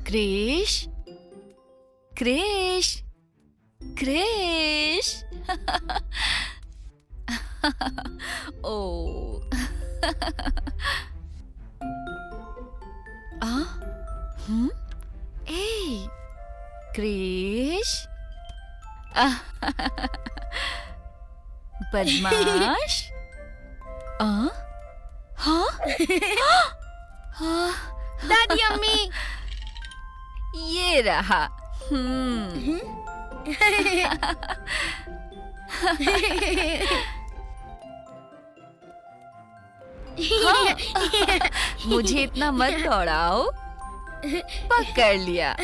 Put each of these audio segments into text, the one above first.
क्रिश, क्रिश, क्रिश। ओ। हम्म। ए, क्रिश। बदमाश। हाँ। हाँ। दादी अम्मी। ये रहा। मुझे इतना मत दौड़ाओ। पकड़ लिया।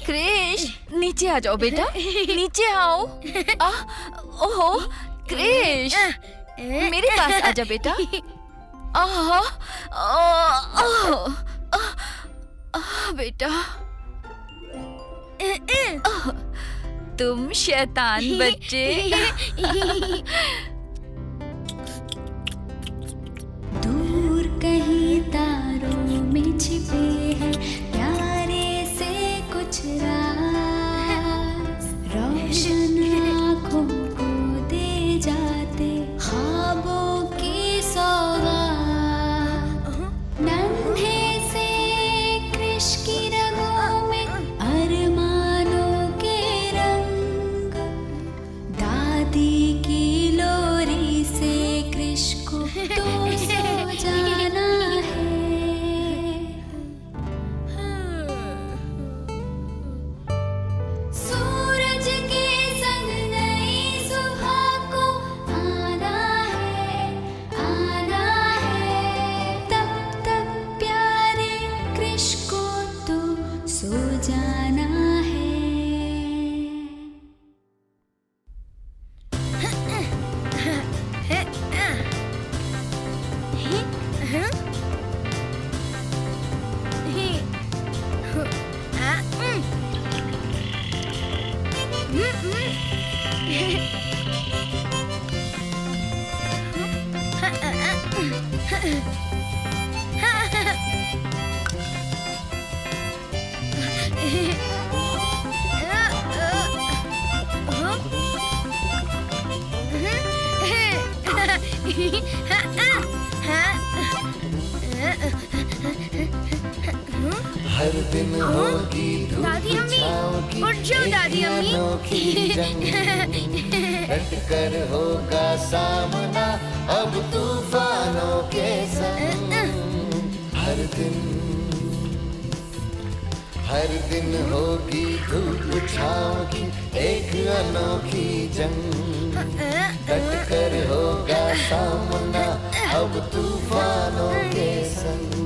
क्रिश, नीचे आ जाओ बेटा, नीचे आओ। ओहो, क्रिश, मेरे पास आ जा बेटा। बेटा, तुम शैतान बच्चे। दूर कहीं तारों में छिपे हैं प्यारे से कुछ राज, रोशन आँखों को दे जाते ख्वाबों की सौगात। नन्हे से कृष की रगों में अरमानों के रंग, दादी की लोरी से कृष को तो सो जाना है। सूरज के संग नई सुबह को आना है, आना है। तब तक प्यारे कृष को तो सो जाना है। हर दिन होगी दादी धूप अम्मी, छाँव की उठ जाओ दादी एक अम्मी। अनोखी जंग। डट कर होगा सामना अब तूफानों के संग। हर दिन होगी धूप छाँव की एक अनोखी जंग। डट कर होगा सामना अब तूफानों के संग।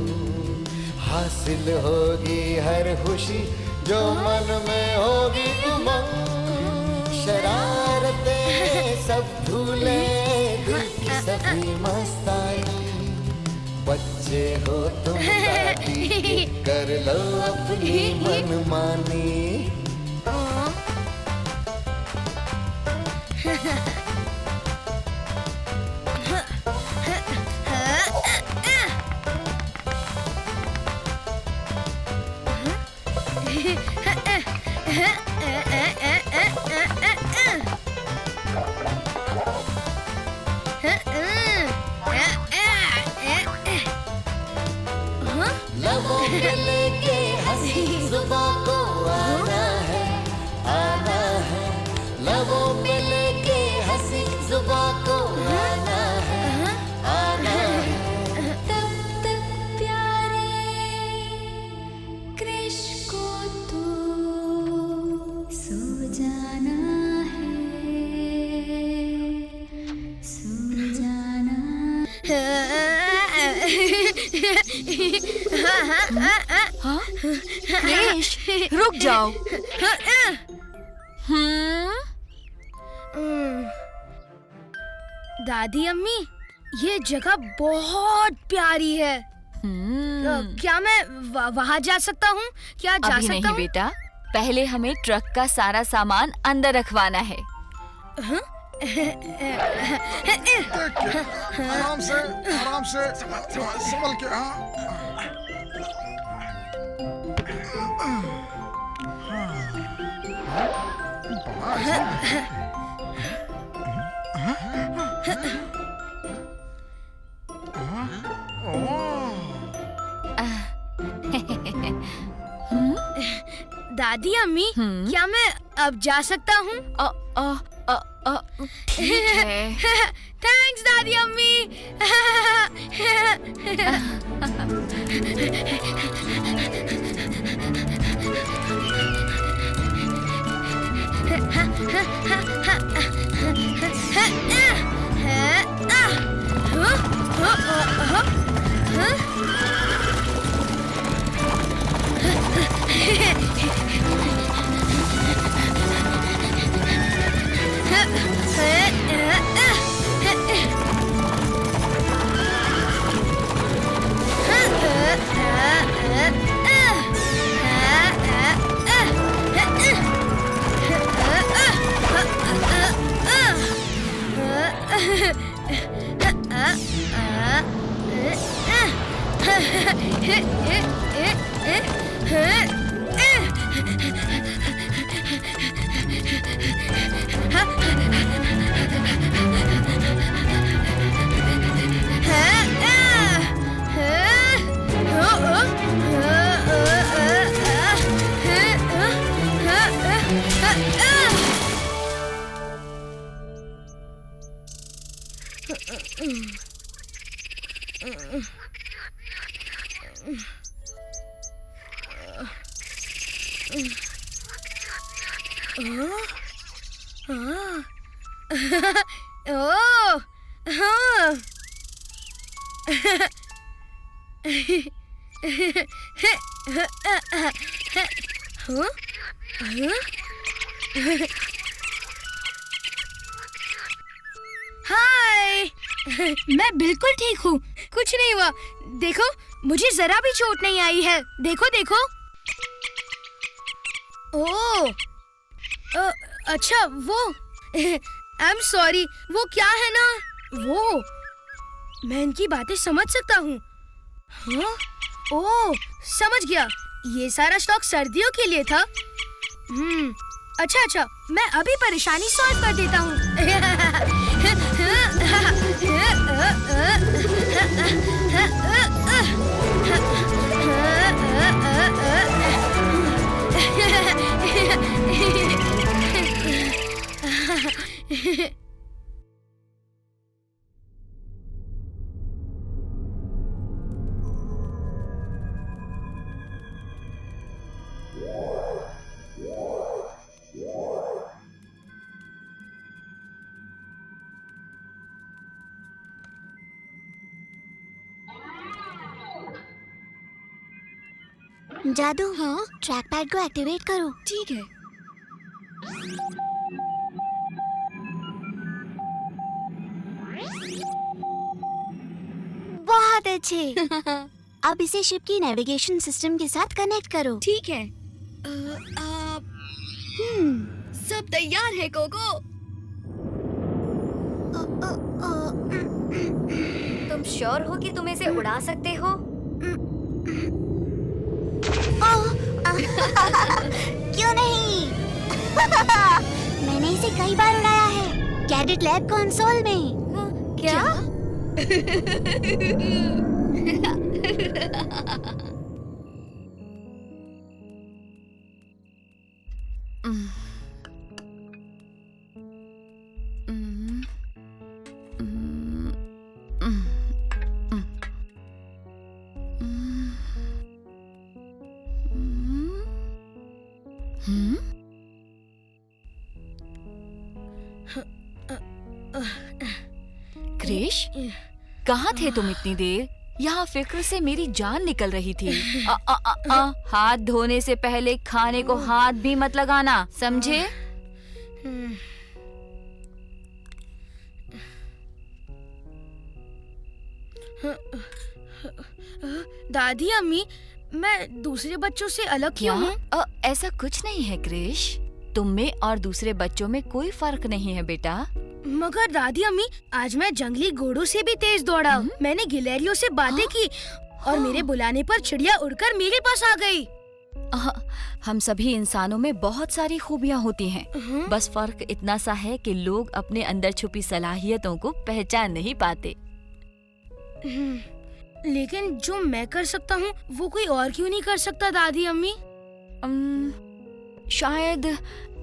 हासिल होगी हर खुशी जो मन में होगी उमंग। शरारतें सब भूले दिल की सभी मस्ताई। बच्चे हो तुम दादी के, कर लो अपनी मनमानी। लबों पे लेके हंसी जुबां को आना है, आना है। लबों पे लेके हंसी जुबां को आना है, आना है। तब तक प्यारे कृष को तो सो जाना है, सो जाना। हाँ? क्रिश, रुक जाओ। दादी अम्मी, ये जगह बहुत प्यारी है। क्या मैं वहाँ जा सकता हूँ? क्या जा अभी सकता नहीं हूँ? बेटा, पहले हमें ट्रक का सारा सामान अंदर रखवाना है। आराम से संभल के। दादी अम्मी, क्या मैं अब जा सकता हूँ? ठीक है। थैंक्स दादी अम्मी। हाय, मैं बिल्कुल ठीक हूँ, कुछ नहीं हुआ। देखो, मुझे जरा भी चोट नहीं आई है। देखो देखो। ओह, अच्छा वो आई एम सॉरी। वो क्या है ना, वो मैं इनकी बातें समझ सकता हूँ। हाँ? ओह, समझ गया। ये सारा स्टॉक सर्दियों के लिए था। अच्छा, मैं अभी परेशानी सॉल्व कर देता हूँ। जादू, हाँ, ट्रैक पैड को एक्टिवेट करो। ठीक है। बहुत अच्छे। अब इसे शिप की नेविगेशन सिस्टम के साथ कनेक्ट करो। ठीक है। सब तैयार है कोको। तुम श्योर हो कि तुम इसे उड़ा सकते हो? क्यों नहीं? मैंने इसे कई बार उड़ाया है, कैडेट लैब कंसोल में। क्या? क्रिश, कहाँ थे तुम इतनी देर? यहाँ फिक्र से मेरी जान निकल रही थी। हाथ धोने से पहले खाने को हाथ भी मत लगाना, समझे? दादी अम्मी, मैं दूसरे बच्चों से अलग क्यों हूँ? ऐसा कुछ नहीं है क्रिश, तुम में और दूसरे बच्चों में कोई फर्क नहीं है बेटा। मगर दादी अम्मी, आज मैं जंगली घोड़ों से भी तेज दौड़ा। मैंने गिलहरियों से बातें की और मेरे बुलाने पर चिड़िया उड़कर मेरे पास आ गई। हम सभी इंसानों में बहुत सारी खूबियाँ होती हैं। बस फर्क इतना सा है कि लोग अपने अंदर छुपी सलाहियतों को पहचान नहीं पाते। लेकिन जो मैं कर सकता हूँ वो कोई और क्यों नहीं कर सकता दादी अम्मी?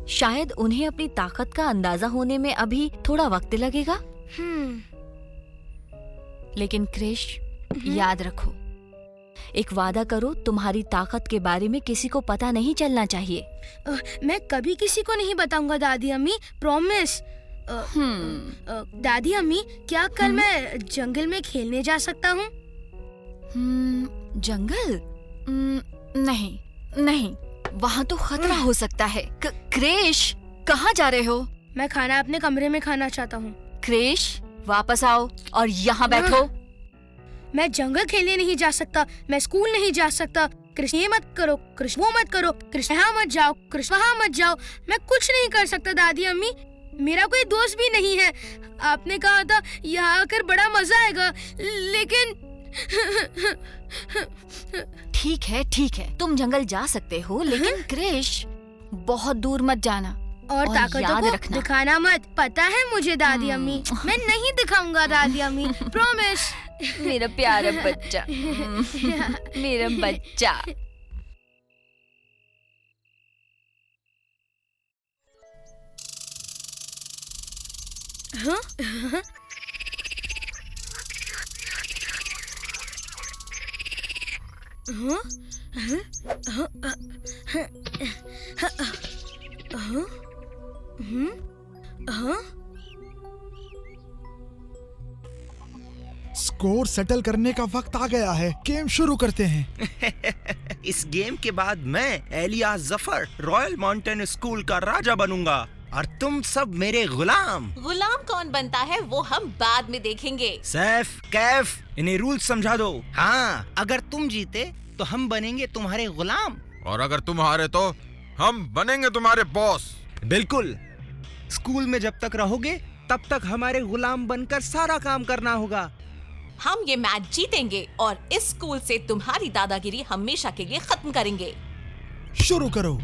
शायद उन्हें अपनी ताकत का अंदाजा होने में अभी थोड़ा वक्त लगेगा। लेकिन क्रिश, याद रखो, एक वादा करो, तुम्हारी ताकत के बारे में किसी को पता नहीं चलना चाहिए। मैं कभी किसी को नहीं बताऊंगा दादी अम्मी, प्रॉमिस। दादी अम्मी, क्या कल मैं जंगल में खेलने जा सकता हूँ? जंगल? नहीं, वहाँ तो खतरा हो सकता है। क्रिश, कहाँ जा रहे हो? मैं खाना अपने कमरे में खाना चाहता हूँ। क्रिश, वापस आओ और यहाँ बैठो। मैं जंगल खेलने नहीं जा सकता, मैं स्कूल नहीं जा सकता। कृष्ण ये मत करो, कृष्ण वो मत करो, कृष्ण यहाँ मत जाओ, कृष्ण वहाँ मत जाओ। मैं कुछ नहीं कर सकता दादी अम्मी। मेरा कोई दोस्त भी नहीं है। आपने कहा था यहाँ आकर बड़ा मजा आएगा, लेकिन ठीक है, तुम जंगल जा सकते हो, लेकिन क्रिश, बहुत दूर मत जाना और ताकतों याद को रखना। दिखाना मत। पता है मुझे दादी अम्मी, मैं नहीं दिखाऊंगा दादी अम्मी, प्रॉमिस। मेरा प्यारा बच्चा, मेरा बच्चा। स्कोर सेटल करने का वक्त आ गया है। गेम शुरू करते हैं। इस गेम के बाद मैं alias Zafar royal mountain school का राजा बनूंगा और तुम सब मेरे गुलाम। गुलाम कौन बनता है वो हम बाद में देखेंगे। सैफ, कैफ, इन्हें रूल्स समझा दो। हाँ, अगर तुम जीते तो हम बनेंगे तुम्हारे गुलाम, और अगर तुम हारे तो हम बनेंगे तुम्हारे बॉस। बिल्कुल। स्कूल में जब तक रहोगे तब तक हमारे गुलाम बनकर सारा काम करना होगा। हम ये मैच जीतेंगे और इस स्कूल से तुम्हारी दादागिरी हमेशा के लिए खत्म करेंगे। शुरू करो।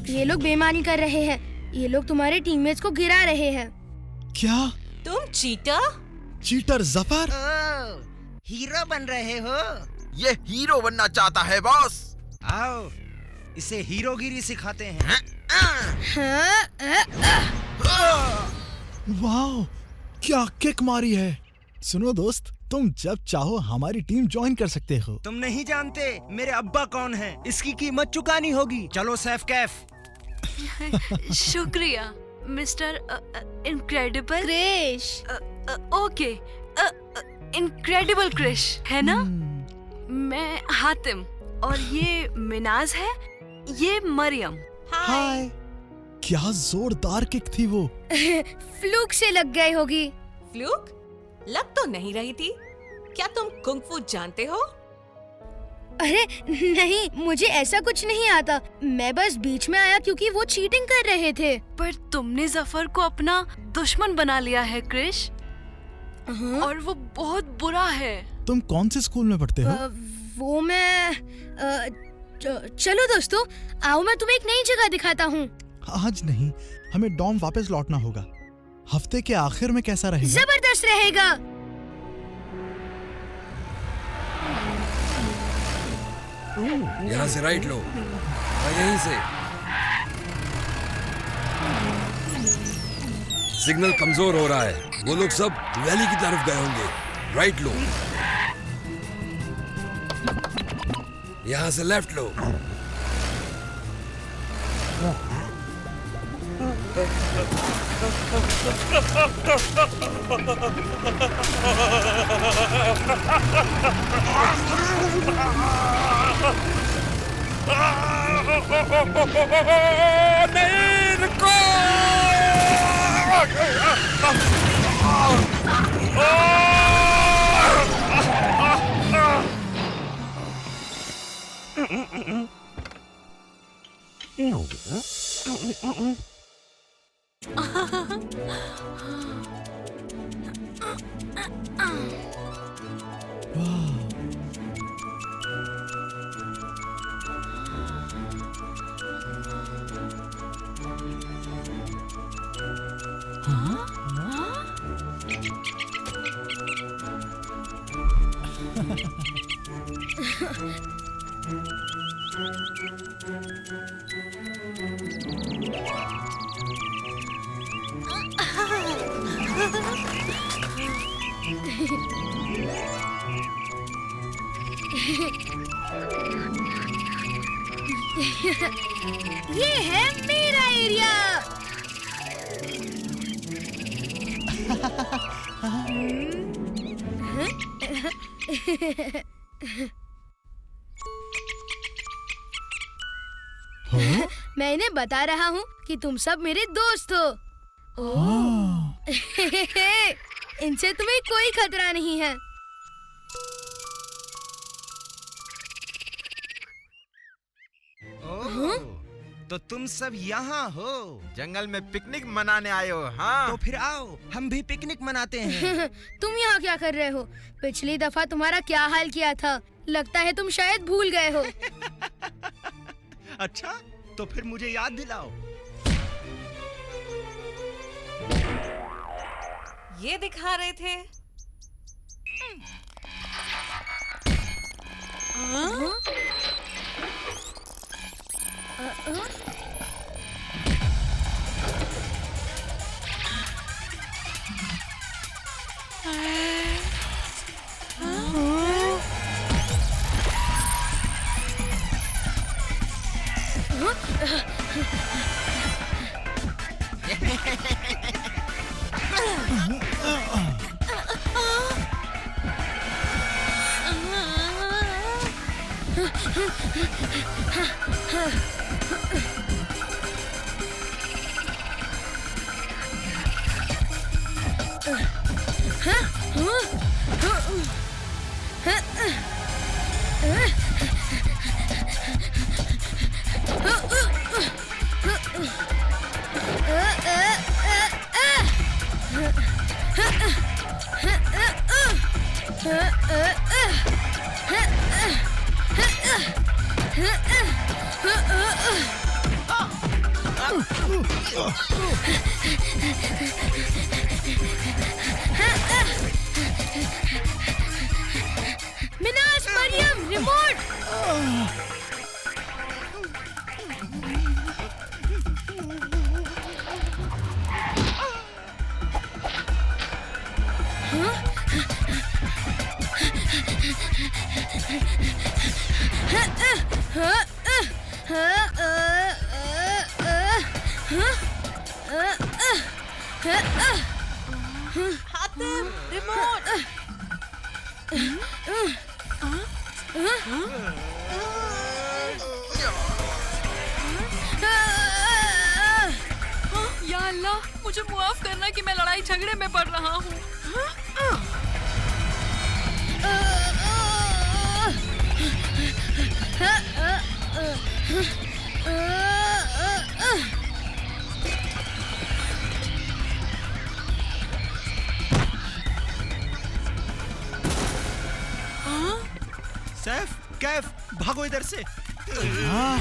ये लोग बेईमानी कर रहे हैं। ये लोग तुम्हारे टीममेट्स को गिरा रहे हैं। क्या? तुम चीटर? चीटर जफर? हीरो बन रहे हो? ये हीरो बनना चाहता है बॉस। आओ, इसे हीरोगिरी सिखाते हैं। वाह, क्या किक मारी है। सुनो दोस्त, तुम जब चाहो हमारी टीम ज्वाइन कर सकते हो। तुम नहीं जानते मेरे अब्बा कौन है, इसकी कीमत चुकानी होगी। चलो सैफ, कैफ। शुक्रिया mister incredible Krish. Okay, incredible Krish है ना? मैं हातिम और ये मिनाज है, ये मरियम। हाय। क्या जोरदार किक थी वो। फ्लूक से लग गई होगी। फ्लूक? लग तो नहीं रही थी। क्या तुम कुंग-फू जानते हो? अरे नहीं, मुझे ऐसा कुछ नहीं आता। मैं बस बीच में आया क्योंकि वो चीटिंग कर रहे थे। पर तुमने जफर को अपना दुश्मन बना लिया है क्रिश, और वो बहुत बुरा है। तुम कौन से स्कूल में पढ़ते हो? वो मैं चलो दोस्तों, आओ मैं तुम्हें एक नई जगह दिखाता हूँ। आज नहीं, हमें डॉम वापस लौटना होगा। हफ्ते के आखिर में कैसा रहेगा? जबरदस्त रहेगा। यहाँ से राइट लो और यहीं से। सिग्नल कमजोर हो रहा है, वो लोग सब वैली की तरफ गए होंगे। राइट लो, यहाँ से लेफ्ट लो। नहीं, रुको! ये है मेरा एरिया। मैं इन्हें बता रहा हूँ कि तुम सब मेरे दोस्त हो। इनसे तुम्हें कोई खतरा नहीं है। तो तुम सब यहाँ हो? जंगल में पिकनिक मनाने आए हो? हाँ, तो फिर आओ, हम भी पिकनिक मनाते हैं। तुम यहाँ क्या कर रहे हो? पिछली दफा तुम्हारा क्या हाल किया था? लगता है तुम शायद भूल गए हो। अच्छा, तो फिर मुझे याद दिलाओ। ये दिखा रहे थे। मिनास, मरियम, रिमोट। हातिम, रिमोट। या अल्लाह, मुझे माफ करना कि मैं लड़ाई झगड़े में पड़ रहा हूँ। सैफ, कैफ, भागो इधर से। हाँ